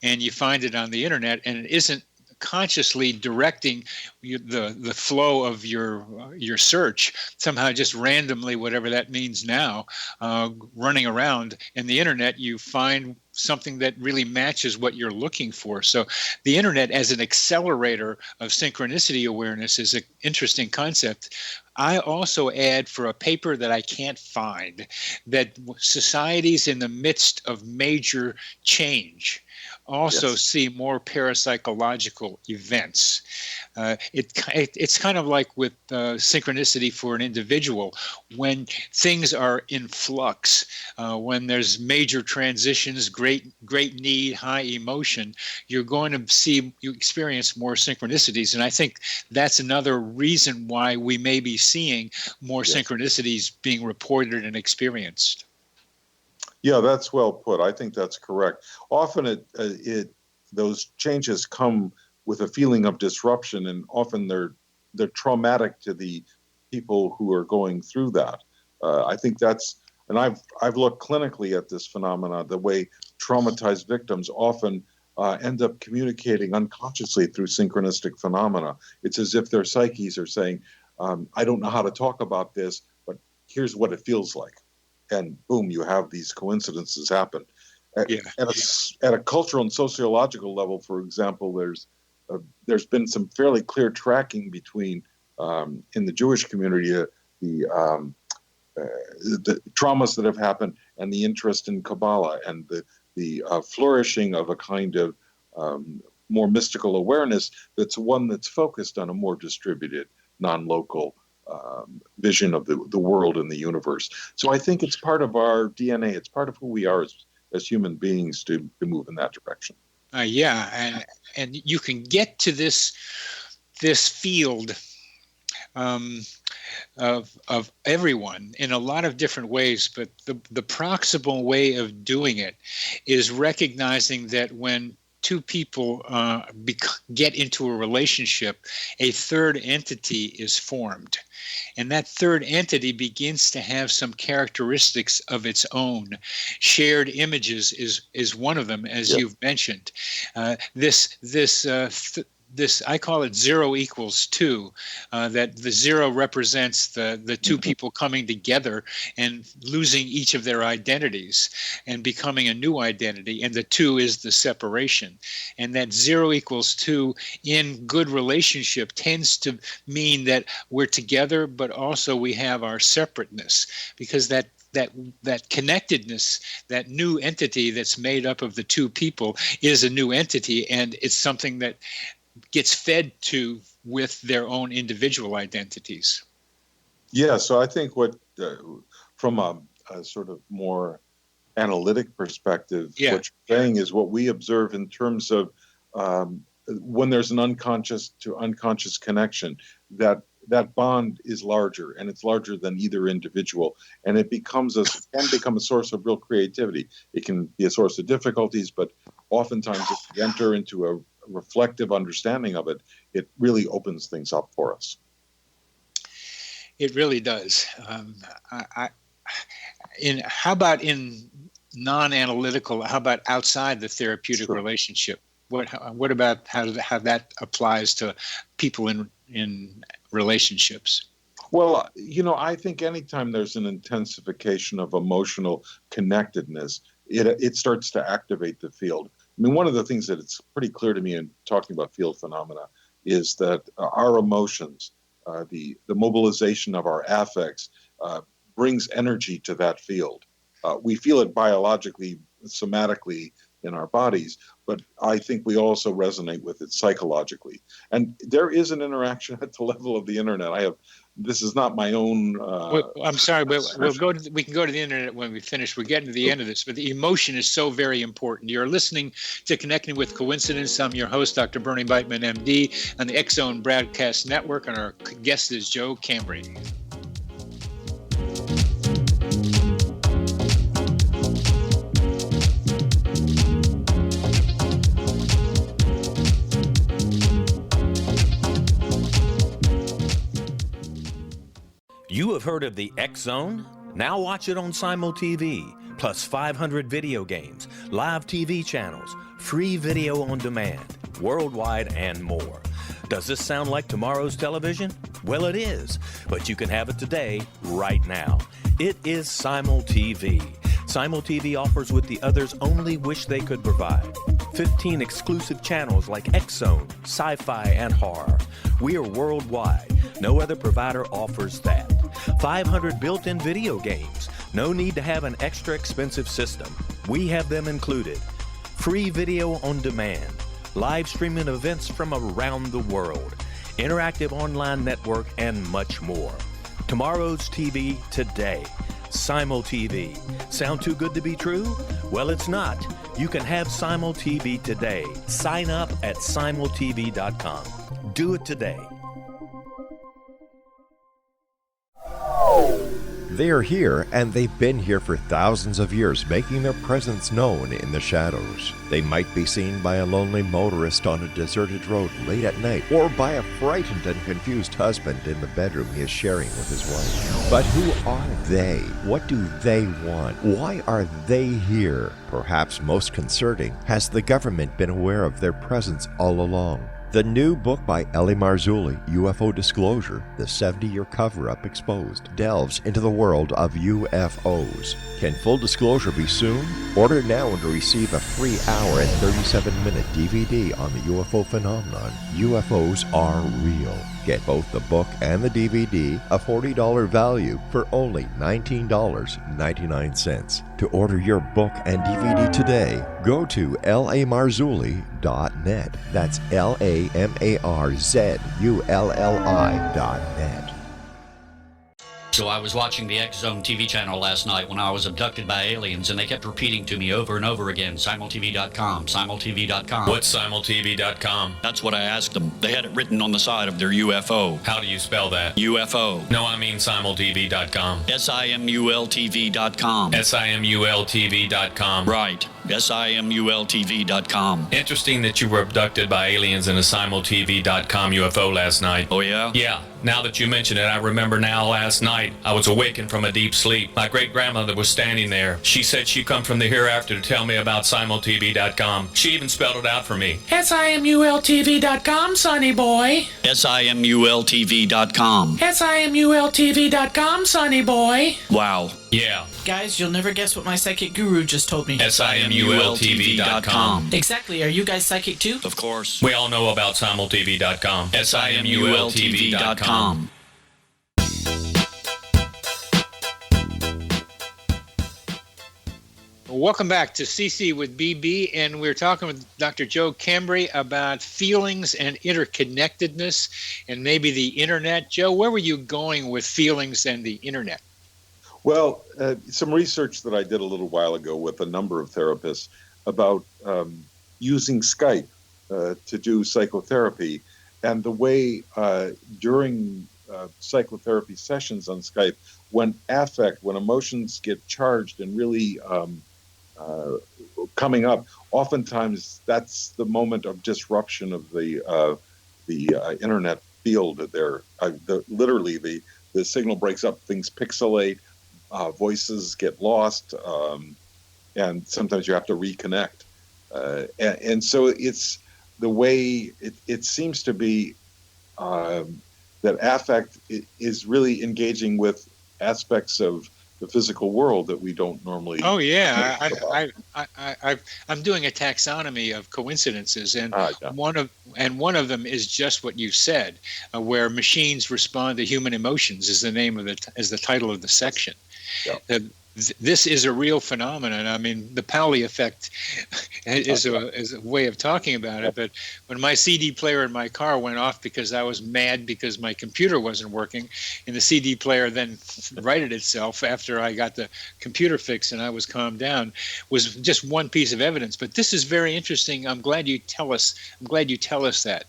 and you find it on the internet and it isn't consciously directing the flow of your search, somehow just randomly, whatever that means now, running around in the internet, you find something that really matches what you're looking for. So the internet as an accelerator of synchronicity awareness is an interesting concept. I also add, for a paper that I can't find, that societies in the midst of major change also see more parapsychological events. It's kind of like with synchronicity for an individual. When things are in flux, when there's major transitions, great need, high emotion, you're going to experience more synchronicities. And I think that's another reason why we may be seeing more synchronicities being reported and experienced. Yeah, that's well put. I think that's correct. Often those changes come with a feeling of disruption, and often they're traumatic to the people who are going through that. I think that's, and I've looked clinically at this phenomena, the way traumatized victims often end up communicating unconsciously through synchronistic phenomena. It's as if their psyches are saying, I don't know how to talk about this, but here's what it feels like. And boom, you have these coincidences happen. At a cultural and sociological level, for example, there's been some fairly clear tracking between in the Jewish community the traumas that have happened and the interest in Kabbalah and the flourishing of a kind of more mystical awareness that's one that's focused on a more distributed, non-local vision of the world and the universe. So I think it's part of our DNA. It's part of who we are as human beings to move in that direction. And you can get to this field of everyone in a lot of different ways, but the proximal way of doing it is recognizing that when two people get into a relationship, a third entity is formed. And that third entity begins to have some characteristics of its own. Shared images is one of them, as you've mentioned. This I call it 0 equals 2, that the 0 represents the two people coming together and losing each of their identities and becoming a new identity, and the 2 is the separation. And that 0 equals 2 in good relationship tends to mean that we're together, but also we have our separateness, because that connectedness, that new entity that's made up of the two people is a new entity, and it's something that gets fed to with their own individual identities. Yeah, so I think what, from a sort of more analytic perspective, what you're saying is what we observe in terms of when there's an unconscious to unconscious connection, that bond is larger, and it's larger than either individual, and it can become a source of real creativity. It can be a source of difficulties, but oftentimes if you enter into a reflective understanding of it, it really opens things up for us. It really does. How about in non-analytical? How about outside the therapeutic relationship? What about how that applies to people in relationships? Well, I think anytime there's an intensification of emotional connectedness, it starts to activate the field. I mean, one of the things that it's pretty clear to me in talking about field phenomena is that our emotions, the mobilization of our affects, brings energy to that field. We feel it biologically, somatically in our bodies, but I think we also resonate with it psychologically. And there is an interaction at the level of the internet. This is not my own. I'm sorry, but we can go to the internet when we finish. We're getting to the end of this, but the emotion is so very important. You're listening to Connecting with Coincidence. I'm your host, Dr. Bernie Beitman, MD, on the X Zone Broadcast Network, and our guest is Joe Cambray. You have heard of the X Zone? Now watch it on Simul TV, plus 500 video games, live TV channels, free video on demand, worldwide, and more. Does this sound like tomorrow's television? Well, it is, but you can have it today, right now. It is Simul TV. Simul TV offers what the others only wish they could provide. 15 exclusive channels like X Zone, sci-fi, and horror. We are worldwide. No other provider offers that. 500 built-in video games. No need to have an extra expensive system. We have them included. Free video on demand. Live streaming events from around the world. Interactive online network, and much more. Tomorrow's TV today. Simul TV. Sound too good to be true? Well, it's not. You can have Simul TV today. Sign up at simultv.com. Do it today. They are here, and they've been here for thousands of years, making their presence known in the shadows. They might be seen by a lonely motorist on a deserted road late at night, or by a frightened and confused husband in the bedroom he is sharing with his wife. But who are they? What do they want? Why are they here? Perhaps most concerning, has the government been aware of their presence all along? The new book by L.A. Marzulli, UFO Disclosure, the 70-year cover-up exposed, delves into the world of UFOs. Can full disclosure be soon? Order now and receive a free hour and 37-minute DVD on the UFO phenomenon. UFOs are real. Get both the book and the DVD, a $40 value, for only $19.99. To order your book and DVD today, go to lamarzulli.net. That's LAMARZULLI.net. So I was watching the X Zone TV channel last night when I was abducted by aliens, and they kept repeating to me over and over again, simultv.com, simultv.com. What's simultv.com? That's what I asked them. They had it written on the side of their UFO. How do you spell that? UFO. No, I mean simultv.com. simultv.com. simultv.com. Right. SIMULTV.com. Interesting that you were abducted by aliens in a SimulTV.com UFO last night. Oh, yeah? Yeah. Now that you mention it, I remember now last night I was awakened from a deep sleep. My great-grandmother was standing there. She said she'd come from the hereafter to tell me about SimulTV.com. She even spelled it out for me. SIMULTV.com, sonny boy. SIMULTV.com. SIMULTV.com, sonny boy. Wow. Yeah. Guys, you'll never guess what my psychic guru just told me. SIMULTV.com. Exactly. Are you guys psychic too? Of course. We all know about SimulTV.com. SIMULTV.com. Welcome back to CC with BB, and we're talking with Dr. Joe Cambray about feelings and interconnectedness and maybe the internet. Joe, where were you going with feelings and the internet? Well, some research that I did a little while ago with a number of therapists about using Skype to do psychotherapy, and the way during psychotherapy sessions on Skype, when emotions get charged and really coming up, oftentimes that's the moment of disruption of the internet field. There, literally the signal breaks up, things pixelate, voices get lost, and sometimes you have to reconnect. And so it's the way it seems to be that affect is really engaging with aspects of the physical world that we don't normally. Oh yeah, I'm doing a taxonomy of coincidences, and one of them is just what you said, where machines respond to human emotions is the name of is the title of the section. Yeah. This is a real phenomenon. I mean, the Pauli effect is a way of talking about it. But when my CD player in my car went off because I was mad because my computer wasn't working, and the CD player then righted itself after I got the computer fixed and I was calmed down, was just one piece of evidence. But this is very interesting. I'm glad you tell us that.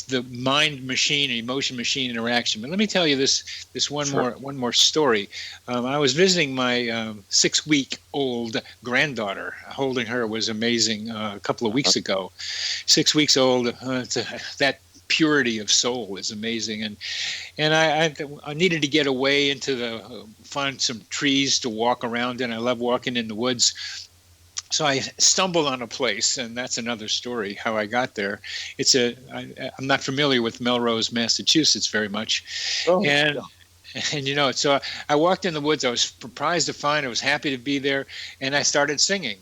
The mind machine and emotion machine interaction. But let me tell you this one more story. I was visiting my 6-week-old granddaughter. Holding her was amazing a couple of weeks ago. 6 weeks old. That purity of soul is amazing. And I needed to get away find some trees to walk around in. I love walking in the woods. So I stumbled on a place, and that's another story, how I got there. I'm not familiar with Melrose, Massachusetts very much. Oh, and so I walked in the woods. I was surprised to find I was happy to be there, and I started singing.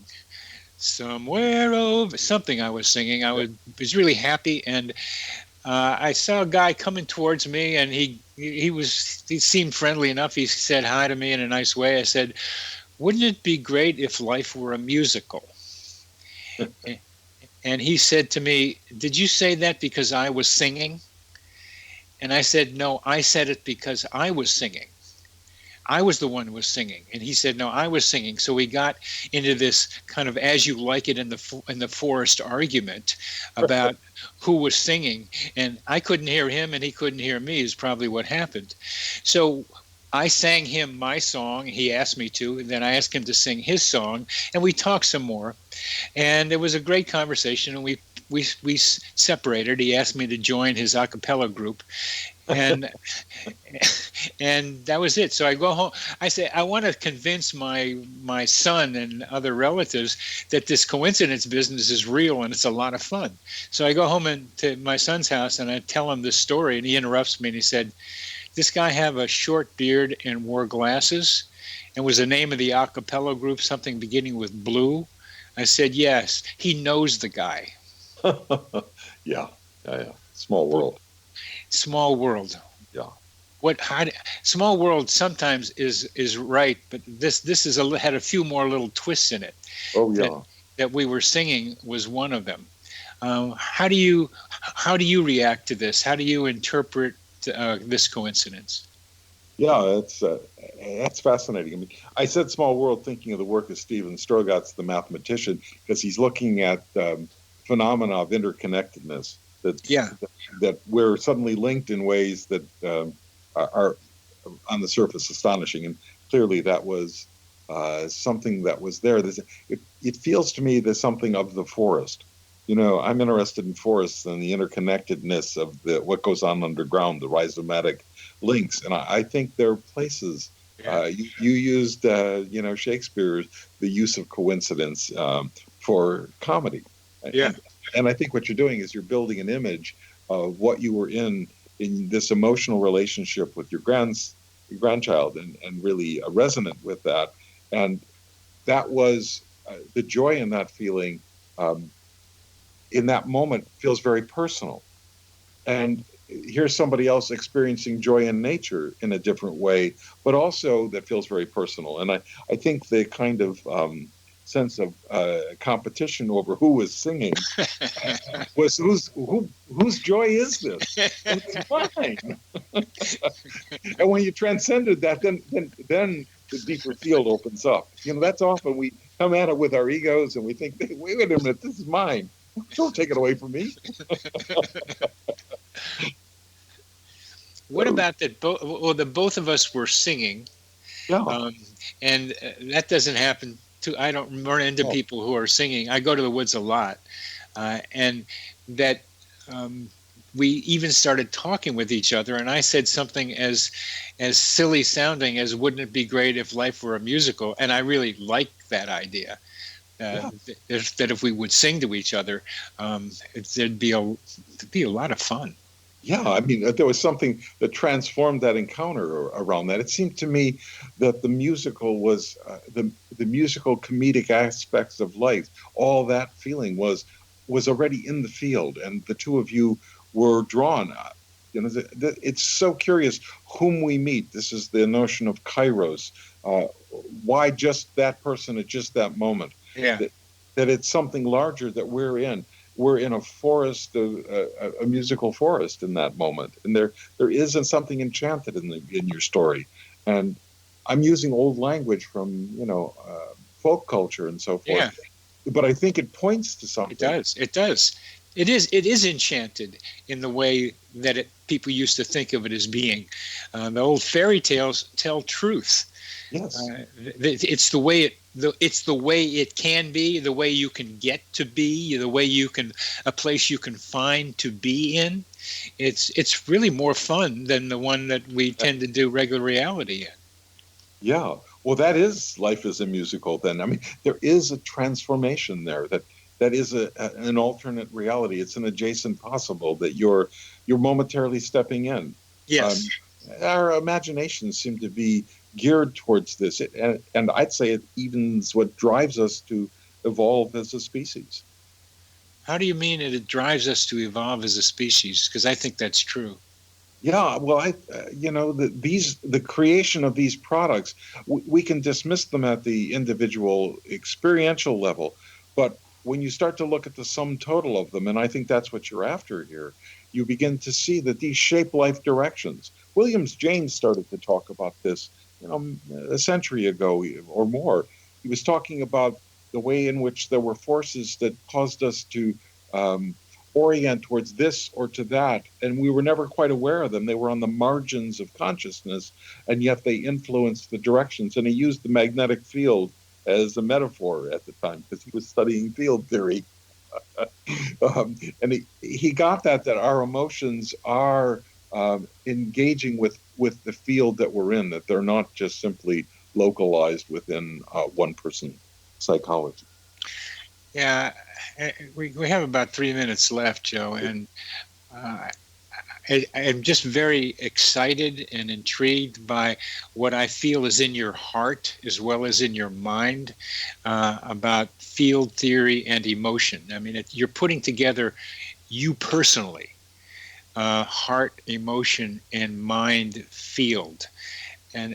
Somewhere over something I was singing. I was really happy, and I saw a guy coming towards me, and he seemed friendly enough. He said hi to me in a nice way. I said, "Wouldn't it be great if life were a musical?" And he said to me, "Did you say that because I was singing?" And I said, "No, I said it because I was singing. I was the one who was singing." And he said, "No, I was singing." So we got into this kind of as you like it in the forest argument about who was singing. And I couldn't hear him and he couldn't hear me is probably what happened. So I sang him my song. He asked me to, and then I asked him to sing his song, and we talked some more. And it was a great conversation, and we separated. He asked me to join his a cappella group, and and that was it. So I go home. I say, I want to convince my son and other relatives that this coincidence business is real and it's a lot of fun. So I go home to my son's house, and I tell him this story, and he interrupts me, and he said, "This guy have a short beard and wore glasses, and was the name of the a cappella group something beginning with blue?" I said, "Yes, he knows the guy." Yeah. Small world. Small world. Yeah. Small world sometimes is right, but this had a few more little twists in it. Oh yeah. That we were singing was one of them. How do you react to this? How do you interpret this coincidence? Yeah, that's fascinating. I mean, I said small world thinking of the work of Stephen Strogatz, the mathematician, because he's looking at phenomena of interconnectedness. That we're suddenly linked in ways that are on the surface astonishing. And clearly that was something that was there. It feels to me there's something of the forest. I'm interested in forests and the interconnectedness of what goes on underground, the rhizomatic links, and I think there are places. You used, Shakespeare, the use of coincidence for comedy. Yeah. And I think what you're doing is you're building an image of what you were in this emotional relationship with your grandchild, and really resonant with that. And that was the joy in that feeling. In that moment feels very personal. And here's somebody else experiencing joy in nature in a different way, but also that feels very personal. And I think the kind of sense of competition over who was singing was whose joy is this? It's mine. And when you transcended that, then the deeper field opens up. That's often we come at it with our egos and we think, wait a minute, this is mine. Don't take it away from me. What about that? The both of us were singing, and that doesn't happen. I don't run into people who are singing. I go to the woods a lot, and that we even started talking with each other. And I said something as silly sounding as, "Wouldn't it be great if life were a musical?" And I really like that idea. That if we would sing to each other, there'd be a lot of fun. Yeah, I mean, there was something that transformed that encounter around that. It seemed to me that the musical was the musical comedic aspects of life. All that feeling was already in the field, and the two of you were drawn. It's so curious whom we meet. This is the notion of kairos. Why just that person at just that moment? Yeah. That it's something larger that we're in. We're in a forest, a musical forest in that moment, and there isn't something enchanted in your story. And I'm using old language from folk culture and so forth. Yeah. But I think it points to something. It does. It is enchanted in the way that people used to think of it as being. The old fairy tales tell truth. Yes. It's the way it can be, the way you can get to be, the way a place you can find to be in. It's really more fun than the one that we tend to do regular reality in. Yeah. Well, that is life as a musical then. I mean, there is a transformation there that is an alternate reality. It's an adjacent possible that you're momentarily stepping in. Yes. Our imaginations seem to be geared towards this, and I'd say it even's what drives us to evolve as a species. How do you mean it drives us to evolve as a species? Because I think that's true. Yeah, well, the creation of these products, we can dismiss them at the individual experiential level, but when you start to look at the sum total of them, and I think that's what you're after here, you begin to see that these shape life directions. Williams James started to talk about this a century ago or more. He was talking about the way in which there were forces that caused us to orient towards this or to that, and we were never quite aware of them. They were on the margins of consciousness, and yet they influenced the directions. And he used the magnetic field as a metaphor at the time because he was studying field theory. And he got that our emotions are engaging with the field that we're in, that they're not just simply localized within one person's psychology. Yeah, we have about 3 minutes left, Joe, and I'm just very excited and intrigued by what I feel is in your heart as well as in your mind about field theory and emotion. I mean, you're putting together you personally, heart, emotion, and mind field. And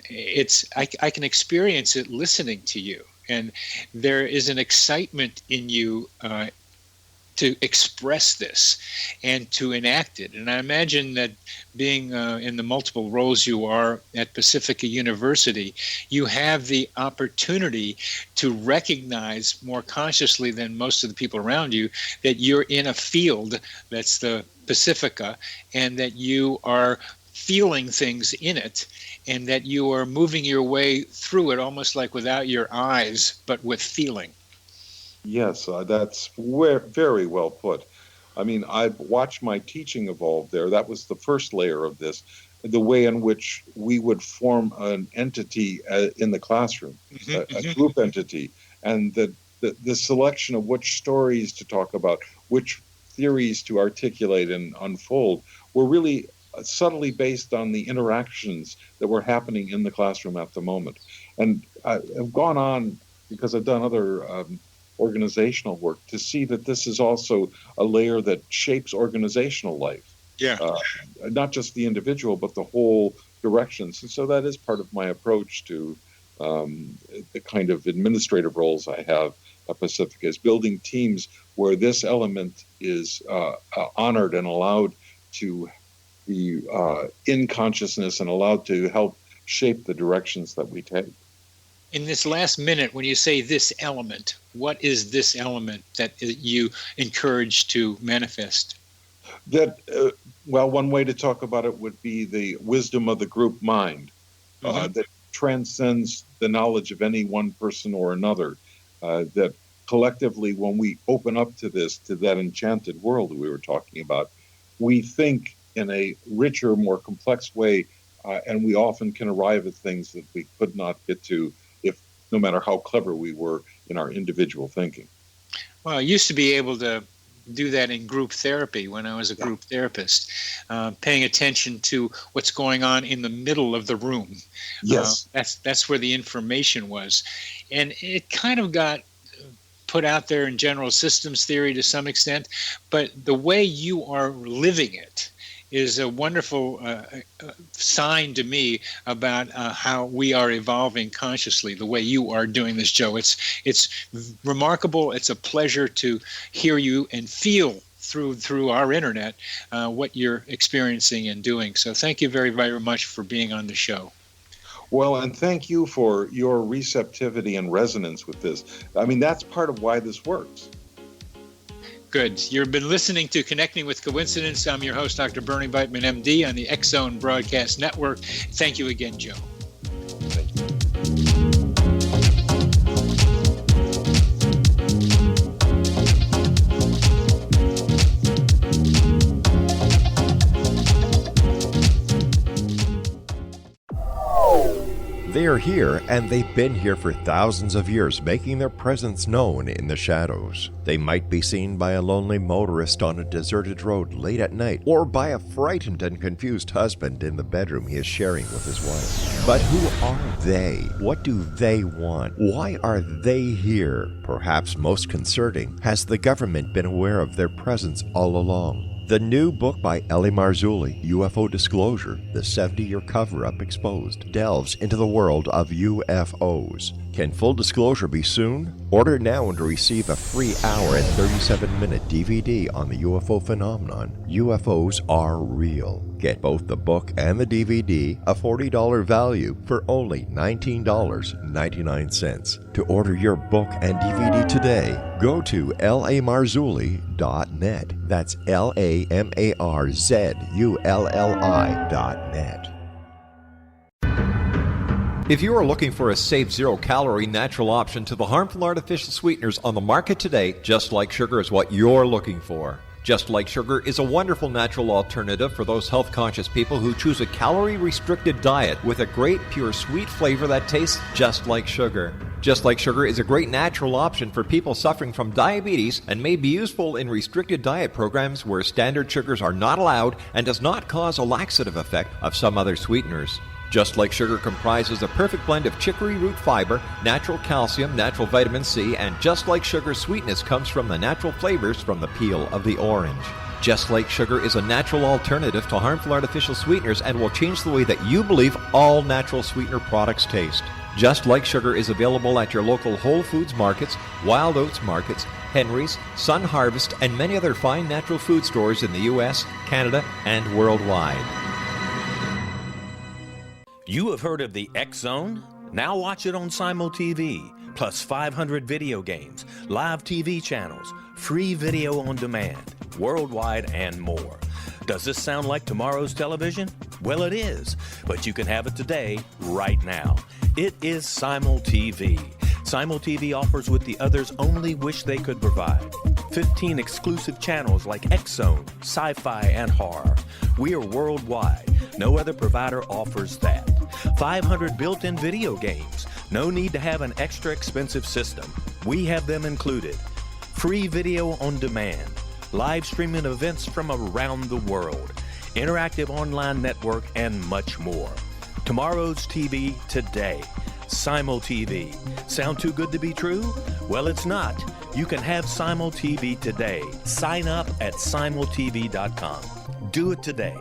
I can experience it listening to you. And there is an excitement in you to express this and to enact it. And I imagine that being in the multiple roles you are at Pacifica University, you have the opportunity to recognize more consciously than most of the people around you that you're in a field that's the Pacifica, and that you are feeling things in it, and that you are moving your way through it almost like without your eyes, but with feeling. Yes, that's very well put. I mean, I've watched my teaching evolve there. That was the first layer of this, the way in which we would form an entity in the classroom, a group entity, and the selection of which stories to talk about, which theories to articulate and unfold, were really subtly based on the interactions that were happening in the classroom at the moment. And I've gone on, because I've done other organizational work, to see that this is also a layer that shapes organizational life. Yeah. Not just the individual, but the whole directions. And so that is part of my approach to the kind of administrative roles I have at Pacifica, is building teams where this element is honored and allowed to be in consciousness and allowed to help shape the directions that we take. In this last minute, when you say this element, what is this element that you encourage to manifest? That, well, one way to talk about it would be the wisdom of the group mind that transcends the knowledge of any one person or another. That collectively, when we open up to that enchanted world that we were talking about, we think in a richer, more complex way, and we often can arrive at things that we could not get to no matter how clever we were in our individual thinking. Well, I used to be able to do that in group therapy when I was a group therapist, paying attention to what's going on in the middle of the room. Yes. That's where the information was. And it kind of got put out there in general systems theory to some extent, but the way you are living it is a wonderful sign to me about how we are evolving consciously, the way you are doing this, Joe. It's remarkable. It's a pleasure to hear you and feel through our internet what you're experiencing and doing. So thank you very, very much for being on the show. Well, and thank you for your receptivity and resonance with this. I mean, that's part of why this works. Good. You've been listening to Connecting with Coincidence. I'm your host, Dr. Bernie Beitman, MD, on the X-Zone Broadcast Network. Thank you again, Joe. Thank you. They are here, and they've been here for thousands of years, making their presence known in the shadows. They might be seen by a lonely motorist on a deserted road late at night, or by a frightened and confused husband in the bedroom he is sharing with his wife. But who are they? What do they want? Why are they here? Perhaps most concerning, has the government been aware of their presence all along? The new book by L.A. Marzulli, UFO Disclosure, the 70-year cover-up exposed, delves into the world of UFOs. Can full disclosure be soon? Order now and receive a free hour and 37-minute DVD on the UFO phenomenon. UFOs are real. Get both the book and the DVD, a $40 value, for only $19.99. To order your book and DVD today, go to lamarzulli.net. That's LAMARZULLI.net. If you are looking for a safe, zero-calorie, natural option to the harmful artificial sweeteners on the market today, Just Like Sugar is what you're looking for. Just Like Sugar is a wonderful natural alternative for those health-conscious people who choose a calorie-restricted diet with a great, pure, sweet flavor that tastes just like sugar. Just Like Sugar is a great natural option for people suffering from diabetes and may be useful in restricted diet programs where standard sugars are not allowed and does not cause a laxative effect of some other sweeteners. Just Like Sugar comprises a perfect blend of chicory root fiber, natural calcium, natural vitamin C, and Just Like Sugar's sweetness comes from the natural flavors from the peel of the orange. Just Like Sugar is a natural alternative to harmful artificial sweeteners and will change the way that you believe all natural sweetener products taste. Just Like Sugar is available at your local Whole Foods markets, Wild Oats markets, Henry's, Sun Harvest, and many other fine natural food stores in the U.S., Canada, and worldwide. You have heard of the X-Zone? Now watch it on SimulTV, plus 500 video games, live TV channels, free video on demand, worldwide, and more. Does this sound like tomorrow's television? Well, it is, but you can have it today, right now. It is Simul TV. Simul TV offers what the others only wish they could provide. 15 exclusive channels like X-Zone, Sci-Fi, and Horror. We are worldwide. No other provider offers that. 500 built-in video games. No need to have an extra expensive system. We have them included. Free video on demand. Live streaming events from around the world. Interactive online network, and much more. Tomorrow's TV today. Simul TV. Sound too good to be true? Well, it's not. You can have Simul TV today. Sign up at simultv.com. Do it today.